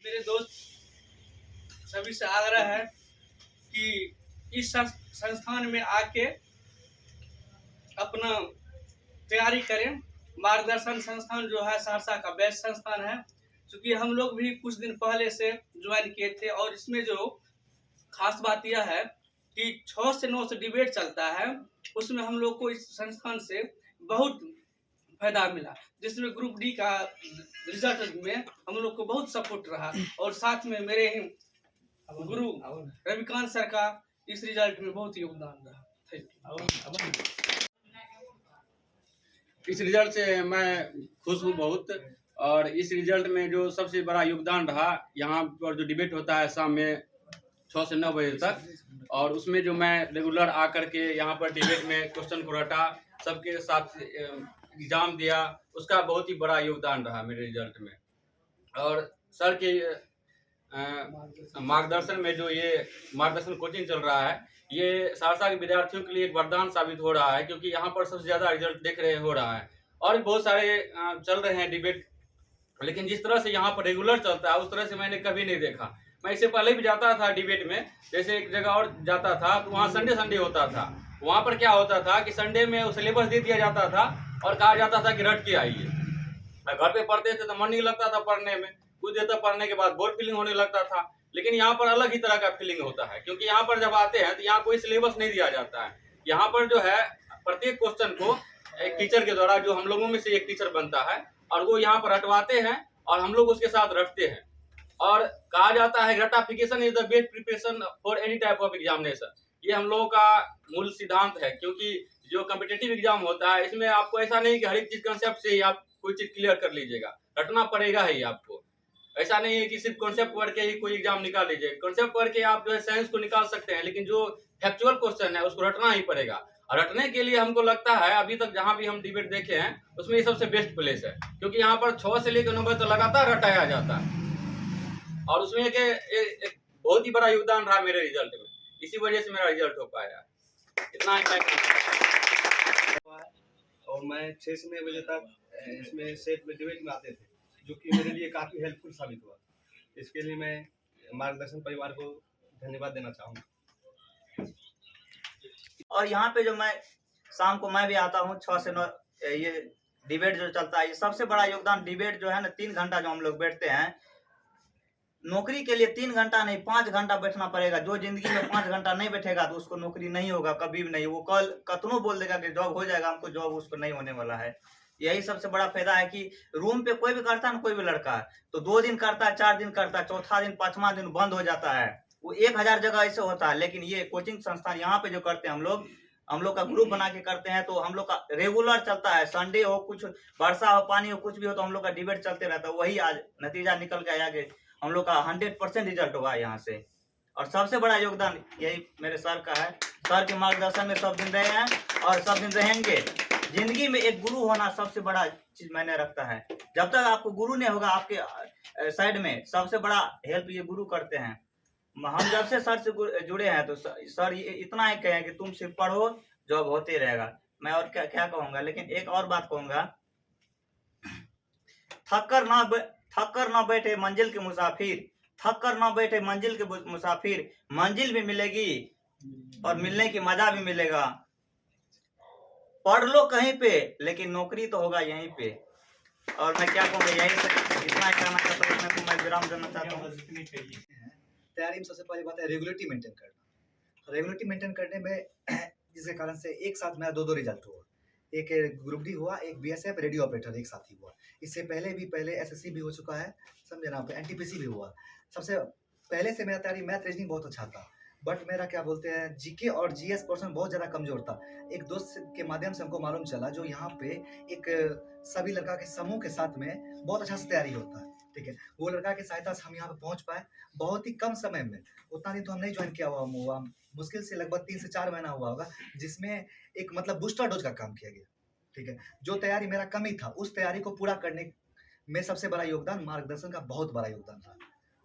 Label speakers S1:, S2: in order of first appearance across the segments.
S1: मेरे दोस्त सभी से आग्रह है कि इस संस्थान में आके अपना तैयारी करें। मार्गदर्शन संस्थान जो है सहरसा का बेस्ट संस्थान है, क्योंकि हम लोग भी कुछ दिन पहले से ज्वाइन किए थे। और इसमें जो खास बात यह है कि 6 से 9 से डिबेट चलता है, उसमें हम लोग को इस संस्थान से बहुत फायदा मिला, जिसमें ग्रुप डी का रिजल्ट में हम लोग को बहुत सपोर्ट रहा। और साथ में मेरे गुरु रविकांत सर का इस रिजल्ट में बहुत योगदान रहा।
S2: इस रिजल्ट से मैं खुश हूँ बहुत। और इस रिजल्ट में जो सबसे बड़ा योगदान रहा, यहाँ पर जो डिबेट होता है शाम में 6 से 9 बजे तक, और उसमें जो मैं रेगुलर आकर के यहाँ पर डिबेट में क्वेश्चन को रटा, सबके साथ एग्जाम दिया, उसका बहुत ही बड़ा योगदान रहा मेरे रिजल्ट में। और सर के मार्गदर्शन में जो ये मार्गदर्शन कोचिंग चल रहा है, ये सहरसा के विद्यार्थियों के लिए एक वरदान साबित हो रहा है, क्योंकि यहाँ पर सबसे ज़्यादा रिजल्ट देख रहे हो रहा है। और भी बहुत सारे चल रहे हैं डिबेट, लेकिन जिस तरह से यहाँ पर रेगुलर चलता है उस तरह से मैंने कभी नहीं देखा। मैं इससे पहले भी जाता था डिबेट में, जैसे एक जगह और जाता था तो वहाँ संडे होता था। वहाँ पर क्या होता था कि संडे में वो सिलेबस दे दिया जाता था और कहा जाता था कि रट के आइए। घर पे पढ़ते थे तो मन नहीं लगता था पढ़ने में, कुछ देर तक पढ़ने के बाद बोर फीलिंग होने लगता था। लेकिन यहाँ पर अलग ही तरह का फीलिंग होता है, क्योंकि यहाँ पर जब आते हैं तो यहाँ कोई सिलेबस नहीं दिया जाता है। यहाँ पर जो है प्रत्येक क्वेश्चन को एक टीचर के द्वारा, जो हम लोगों में से एक टीचर बनता है, और वो यहाँ पर रटवाते हैं और हम लोग उसके साथ रटते हैं। और कहा जाता है ratification is the best preparation for any type of examination. ये हम लोगों का मूल सिद्धांत है, क्योंकि जो कॉम्पिटिटिव एग्जाम होता है इसमें आपको ऐसा नहीं कि हर एक चीज कंसेप्ट से ही आप कोई चीज क्लियर कर लीजिएगा, रटना पड़ेगा ही आपको। ऐसा नहीं है कि सिर्फ कॉन्सेप्ट पढ़ के ही कोई एग्जाम निकाल लीजिए। कॉन्सेप्ट पढ़ के आप जो है साइंस को निकाल सकते हैं, लेकिन जो फैक्चुअल क्वेश्चन है उसको रटना ही पड़ेगा। और रटने के लिए हमको लगता है अभी तक जहां भी हम डिबेट देखे हैं उसमें ये सबसे बेस्ट प्लेस है, क्योंकि यहाँ पर 6 से लेकर 9 बजे तक लगातार रटाया जाता है। और उसमें एक बहुत ही बड़ा योगदान रहा मेरे रिजल्ट में, इसी वजह से मेरा रिजल्ट हो पाया। इतना ही मैं
S3: और मैं 6 से 9 बजे तक इसमें सेट में डिबेट में आते थे, जो कि मेरे लिए काफ़ी हेल्पफुल साबित हुआ। इसके लिए मैं मार्गदर्शन परिवार को धन्यवाद देना चाहूँगा।
S4: और यहाँ पे जो मैं शाम को मैं भी आता हूँ 6 से 9, ये डिबेट जो चलता है, ये सबसे बड़ा योगदान डिबेट जो है ना, 3 घंटा जो हम लोग बैठते हैं, नौकरी के लिए 3 घंटा नहीं 5 घंटा बैठना पड़ेगा। जो जिंदगी में 5 घंटा नहीं बैठेगा तो उसको नौकरी नहीं होगा, कभी भी नहीं। वो कल कतनों बोल देगा कि जॉब हो जाएगा, हमको जॉब उसको नहीं होने वाला है। यही सबसे बड़ा फायदा है कि रूम पे कोई भी करता है ना, कोई भी लड़का तो 2 दिन करता है, 4 दिन करता है, चौथा दिन 5वां दिन बंद हो जाता है। वो 1000 जगह ऐसे होता है। लेकिन ये कोचिंग संस्थान यहाँ पे जो करते हैं, हम लोग का ग्रुप बना के करते हैं, तो हम लोग का रेगुलर चलता है। संडे हो, कुछ वर्षा हो, पानी हो, कुछ भी हो, तो हम लोग का डिबेट चलते रहता है। वही आज नतीजा निकल के आया कि हम लोग का 100% रिजल्ट होगा यहाँ से। और सबसे बड़ा योगदान यही मेरे सर का है। सर के मार्गदर्शन में सब दिन रहे हैं और सब दिन रहेंगे। जिंदगी में एक गुरु होना सबसे बड़ा चीज मैंने रखता है। जब तक आपको गुरु नहीं होगा आपके साइड में, सबसे बड़ा हेल्प ये गुरु करते हैं। हम जब से सर से जुड़े हैं तो सर इतना ही कहें कि तुम सिर्फ पढ़ो, जॉब होते रहेगा। मैं और क्या क्या कहूँगा, लेकिन एक और बात कहूँगा, थक कर ना बैठे मंजिल के मुसाफिर, थक कर ना बैठे मंजिल के मुसाफिर, मंजिल भी मिलेगी और मिलने की मजा भी मिलेगा। पढ़ लो कहीं पे, लेकिन नौकरी तो होगा यहीं पे। और मैं क्या कहूँगा, यही से इतना कहना चाहता हूँ। मैं विराम देना चाहता हूँ।
S3: तैयारी में सबसे पहली बात है रेगुलरिटी मेंटेन करना। रेगुलरिटी मेंटेन करने में जिसके कारण से एक साथ मेरा 2 रिजल्ट हुआ। एक ग्रुप डी हुआ, एक बीएसएफ रेडियो ऑपरेटर एक साथ ही हुआ। इससे पहले एसएससी भी हो चुका है, समझे ना, एनटीपीसी भी हुआ। सबसे पहले से मेरा तैयारी मैथ रीजनिंग बहुत अच्छा था, बट मेरा क्या बोलते हैं जीके और जीएस पोर्शन बहुत ज़्यादा कमजोर था। एक दोस्त के माध्यम से हमको मालूम चला, जो यहाँ पे एक सभी लड़का के समूह के साथ में बहुत अच्छा से तैयारी होता है, ठीक है। वो लड़का की सहायता से हम यहाँ पे पहुँच पाए बहुत ही कम समय में। उतना दिन तो हम नहीं ज्वाइन किया हुआ, मुश्किल से लगभग 3 से 4 महीना हुआ होगा, जिसमें एक मतलब बूस्टर डोज का काम किया गया, ठीक है। जो तैयारी मेरा कमी था, उस तैयारी को पूरा करने में सबसे बड़ा योगदान मार्गदर्शन का बहुत बड़ा योगदान था,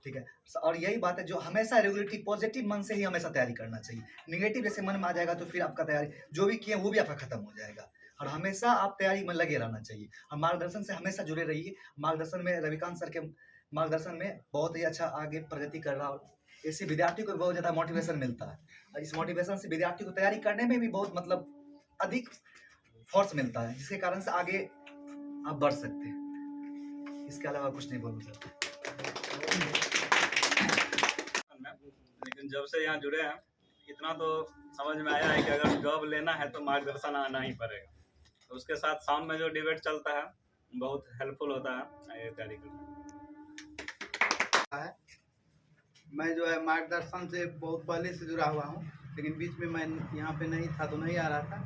S3: ठीक है। और यही बात है, जो हमेशा रेगुलरिटी पॉजिटिव मन से ही हमेशा तैयारी करना चाहिए। निगेटिव जैसे मन में आ जाएगा तो फिर आपका तैयारी जो भी किए वो भी आपका खत्म हो जाएगा। और हमेशा आप तैयारी में लगे रहना चाहिए और मार्गदर्शन से हमेशा जुड़े रहिए। मार्गदर्शन में रविकांत सर के मार्गदर्शन में बहुत ही अच्छा आगे प्रगति कर रहा है। इससे विद्यार्थी को बहुत ज़्यादा मोटिवेशन मिलता है और इस मोटिवेशन से विद्यार्थी को तैयारी करने में भी बहुत मतलब अधिक फोर्स मिलता है, जिसके कारण से आगे आप बढ़ सकते हैं। इसके अलावा कुछ नहीं बोलूँ सर।
S5: लेकिन जब से यहाँ जुड़े हैं इतना तो समझ में आया है कि अगर जॉब लेना है तो मार्गदर्शन आना ही पड़ेगा। तो उसके साथ शाम में जो डिबेट चलता है बहुत हेल्पफुल होता है ये तैयारी करने में।
S6: मैं जो है मार्गदर्शन से बहुत पहले से जुड़ा हुआ हूँ, लेकिन बीच में मैं यहाँ पे नहीं था तो नहीं आ रहा था।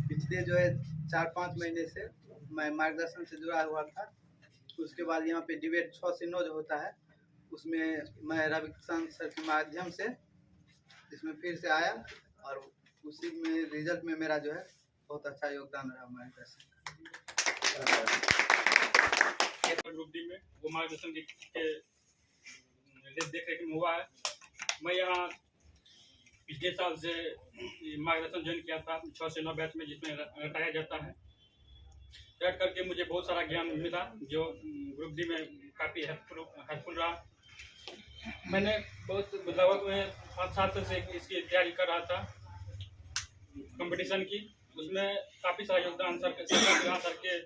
S6: पिछले जो है 4-5 महीने से मैं मार्गदर्शन से जुड़ा हुआ था। उसके बाद यहाँ पे डिबेट 6 से 9 जो होता है उसमें मैं रवि किशन सर के माध्यम से इसमें फिर से आया और उसी में रिजल्ट में मेरा जो है बहुत अच्छा योगदान रहा मार्गदर्शन।
S2: ग्रुप डी में वो मार्गदर्शन के देख रेख में हुआ है। मैं यहाँ पिछले साल से मार्गदर्शन ज्वाइन किया था 6 से 9 बैच में, जिसमें रटाया जाता है। रट करके मुझे बहुत सारा ज्ञान मिला जो ग्रुप डी में काफ़ी हेल्पफुल रहा। मैंने बहुत लगभग में 5 साल से इसकी तैयारी कर रहा था कंपटीशन की। उसमें काफ़ी सारा योगदान सर के